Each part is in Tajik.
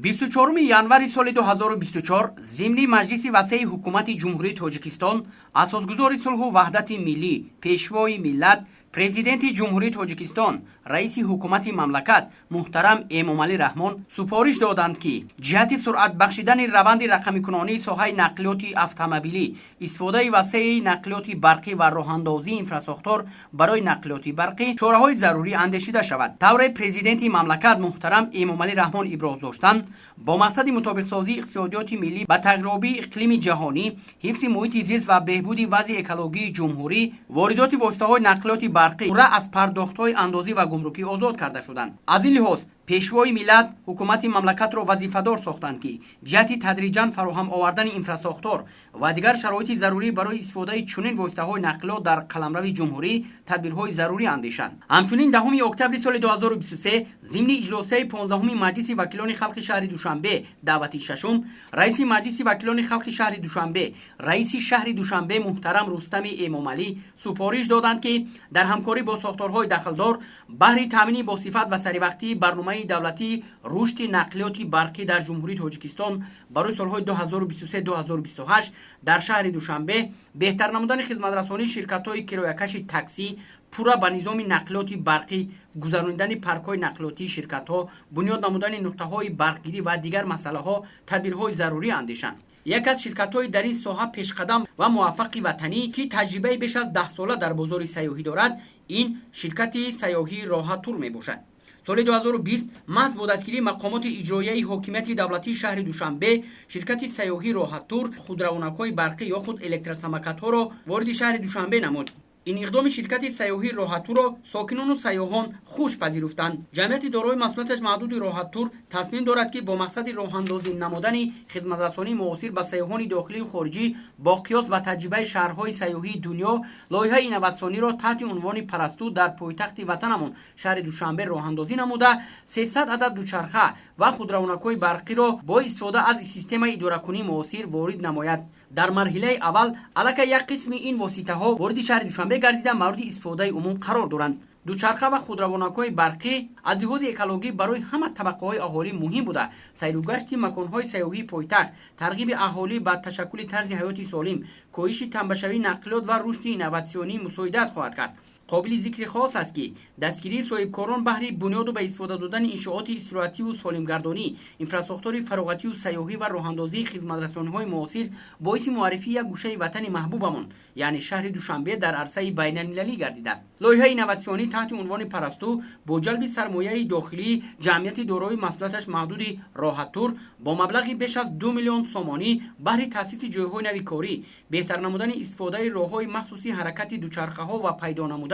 24 январи соли 2024 зимни маҷлиси васеи ҳукумати ҷумҳурии тоҷикистон асосгузори сулҳу ваҳдати миллӣ, пешвои миллат, президенти ҷумҳурии тоҷикистон, раиси ҳукумати мамлакат муҳтарам Эмомалӣ Раҳмон супориш доданд ки ҷиҳати суръат бахшидани раванди рақамикунонии соҳаи нақлиёти автомобилӣ, истифодаи васеи нақлиёти барқӣ ва роҳандозии инфрасохтор барои нақлиёти барқӣ чораҳои зарурӣ андешида шавад. тавре президенти мамлакат муҳтарам Эмомалӣ Раҳмон иброз доштанд бо мақсади мутобиқсозии иқтисодиёти миллӣ ба тағйирёбии иқлими ҷаҳонӣ, ҳифзи муҳити зист ва беҳбуди вазъи экологии ҷумҳурӣ, воридоти воситаҳои нақлиёти барқӣ пурра аз пардохтҳои андозӣ ва гумрукӣ озод карда шуданд. аз ин лиҳоз пешвои миллат ҳукумати мамлакатро вазифадор сохтанд ки ҷиҳати тадриҷан фароҳам овардани инфрасохтор ва дигар шароити зарурӣ барои истифодаи чунин воситаҳои нақлиёт дар қаламрави ҷумҳурӣ тадбирҳои зарурӣ андешанд. ҳамчунин 10 октябри соли 2023 зимни иҷлосияи 15 маҷлиси вакилони халқи шаҳри Душанбе даъвати шашум, раиси маҷлиси вакилони халқи шаҳри Душанбе, раиси шаҳри Душанбе муҳтарам Рустами Эмомалӣ супориш доданд ки дар ҳамкорӣ бо сохторҳои дахлдор баҳри таъмини босифат ва саривақтии барномаи давлатии рушди нақлиёти барқӣ дар ҷумҳурии тоҷикистон барои солҳои 2023-2028 дар шаҳри Душанбе беҳтар намудани хизматрасонии ширкатҳои кироякаши таксӣ пурра ба низоми нақлиёти барқӣ, гузарондани паркҳои нақлиётии ширкатҳо, бунёд намудани нуқтаҳои барқгирӣ ва дигар масъалаҳо тадбирҳои зарурӣ андешанд. яке аз ширкатҳои дар ин соҳа пешқадам ва муваффақи ватанӣ ки таҷрибаи беш аз 10 сола дар бозори сайёҳӣ дорад, ин ширкати сайёҳии Роҳатур мебошад. соли 2020 маҳз бо дастгирии мақомоти иҷроияи ҳокимияти давлатии шаҳри Душанбе, ширкати сайёҳии Роҳатур худравонакҳои барқӣ ё худ электросамокатҳоро вориди шаҳри Душанбе намуд. ин иқдоми ширкати сайёҳии Роҳатурро сокинону сайёҳон хуш пазируфтанд. ҷамъияти дорои масъулияташ маҳдуди Роҳатур тасмим дорад ки бо мақсади роҳандозӣ намудани хидматрасонии муосир ба сайёҳони дохилию хориҷӣ бо қиёс ба таҷрибаи шаҳрҳои сайёҳии дунё, лоиҳаи инноватсиониро таҳти унвони парасту дар пойтахти ватанамон шаҳри Душанбе роҳандозӣ намуда 300 адад дучарха ва худравонакҳои барқиро бо истифода аз системаи идоракунии муосир ворид намояд. дар марҳилаи аввал аллакай як қисми ин воситаҳо вориди шаҳри Душанбе гардида мавриди истифодаи умум қарор доранд. дучарха ва худравонакҳои барқӣ аз лиҳози экологӣ барои ҳама табақаҳои аҳолӣ муҳим буда сайругашти маконҳои сайёҳии пойтахт, тарғиби аҳолӣ ба ташаккули тарзи ҳаёти солим, коҳиши танбашавии нақлиёт ва рушди инноватсионӣ мусоидат хоҳад кард. қобили зикри хос аст ки дастгирии соҳибкорон баҳри бунёду ба истифода додани иншооти истироативу солимгардонӣ, инфрасохтори фароғатию сайёҳӣ ва роҳандозии хизматрасониҳои муосир боиси муаррифии як гӯшаи ватани маҳбубамон, яъне шаҳри Душанбе дар арсаи байналмилалӣ гардидааст. лоиҳаи инноватсионӣ таҳти унвони парасту бо ҷалби сармояи дохилии ҷамъияти дорои масъулияташ маҳдуди Роҳатур бо маблағи беш аз 2 миллион сомонӣ баҳри таъсиси ҷойҳои нави корӣ, беҳтар намудани истифодаи роҳҳои махсуси ҳаракати дучархаҳо ва пайдо намудани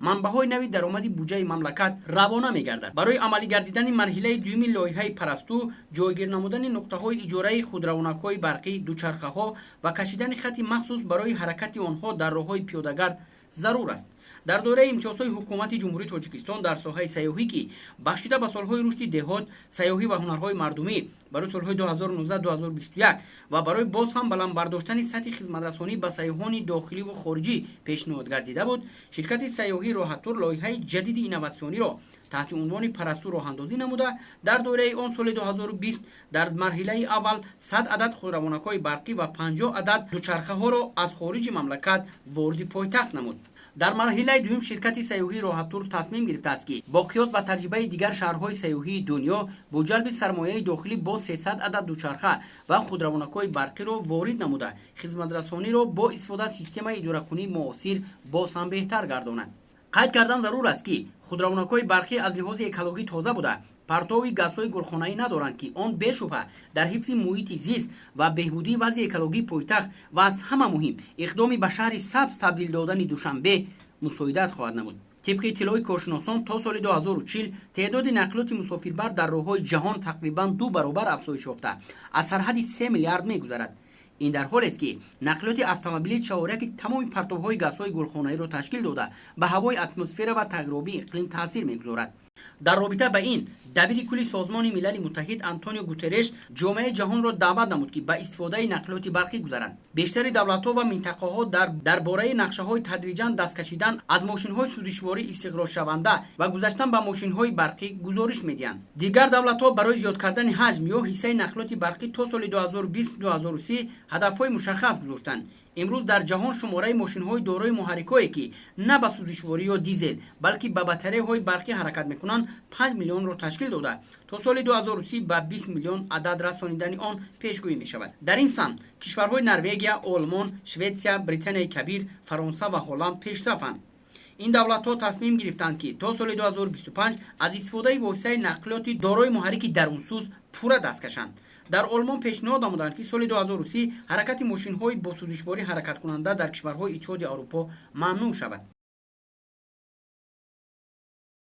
манбаъҳои нави даромади буҷаи мамлакат равона мегардад. барои амалӣ гардидани марҳилаи дуюми лоиҳаи парасту, ҷойгир намудани нуқтаҳои иҷораи худравонакҳои барқӣ, дучархаҳо ва кашидани хати махсус барои ҳаракати онҳо дар роҳҳои пиёдагард зарур аст. дар доираи имтиёзҳои ҳукумати ҷумҳурии Тоҷикистон дар соҳаи сайёҳӣ ки бахшида ба солҳои рушди деҳот, сайёҳӣ ва ҳунарҳои мардумӣ барои солҳои 2019-2021 ва барои боз ҳам баландбардоштани сатҳи хизматрасонӣ ба сайёҳони дохиливу хориҷӣ пешниҳод гардида буд, ширкати сайёҳии Роҳатур лоиҳаи ҷадиди инноватсиониро таҳти унвони парасту роҳандозӣ намуда дар доираи он соли 2020 дар марҳилаи аввал 100 адад худравонакҳои барқӣ ва 50 адад дучархаҳоро аз хориҷи мамлакат вориди пойтахт намуд. дар марҳилаи дуюм ширкати сайёҳии Роҳатур тасмим гирифтааст ки бо қиёс ба таҷрибаи дигар шаҳрҳои сайёҳии дунё бо ҷалби сармояи дохилӣ бо 300 адад дучарха ва худравонакҳои барқиро ворид намуда хизматрасониро бо истифода аз системаи идоракунии муосир боз ҳам беҳтар гардонад. қайд кардан зарур аст ки худравонакҳои барқӣ аз лиҳози экологӣ тоза буда партови газҳои гулхонаӣ надоранд ки он бешубҳа дар ҳифзи муҳити зист ва беҳбудии вазъи экологии пойтахт ва аз ҳама муҳим иқдоми ба шаҳри сабз табдил додани Душанбе мусоидат хоҳад намуд. тибқи иттилои коршиносон то соли 2040 теъдоди нақлиёти мусофирбар дар роҳҳои ҷаҳон тақрибан 2 баробар афзоиш ёфта аз сарҳади 3 миллиард мегузарад. ин дар ҳолест ки нақлиёти автомобилӣ чаворяки тамоми партовҳои газҳои гулхонаиро ташкил дода ба ҳавои атмосфера ва тағйирёбии иқлим таъсир мегузорад. дар робита ба ин дабири кулли созмони милали муттаҳид Антонио Гутерреш ҷомеаи ҷаҳонро даъват намуд ки ба истифодаи нақлиёти барқӣ гузаранд. Бештари давлатҳо ва минтақаҳо дар бораи нақшаҳои тадриҷан даст кашидан аз мошинҳои судишворӣ истиқроршаванда ва гузаштан ба мошинҳои барқӣ гузориш медиҳанд. Дигар давлатҳо барои зиёд кардани ҳаҷм ё ҳиссаи нақлиёти барқӣ то соли 2020-2030 ҳадафҳои мушаххас гузоштанд. имрӯз дар ҷаҳон шумораи мошинҳои дорои муҳаррикое ки на ба судишворӣ ё дизел, балки ба батареяҳои барқӣ ҳаракат мекунанд 5 миллионро ташкил дода, то соли 2030 ба 20 миллион адад расонидани он пешгӯӣ мешавад. дар ин самт кишварҳои Норвегия, Олмон, Шветсия, Британияи Кабир, Фаронса ва Ҳолланд пешрафанд. ин давлатҳо тасмим гирифтанд ки то соли 2025 аз истифодаи воситаи нақлиёти дорои муҳаррики дарунсӯз пурра даст кашанд. дар Олмон пешниҳод намуданд ки соли 2030 ҳаракати мошинҳои босудишворӣ ҳаракаткунанда дар кишварҳои Иттиҳоди Аврупо мамнӯъ шавад.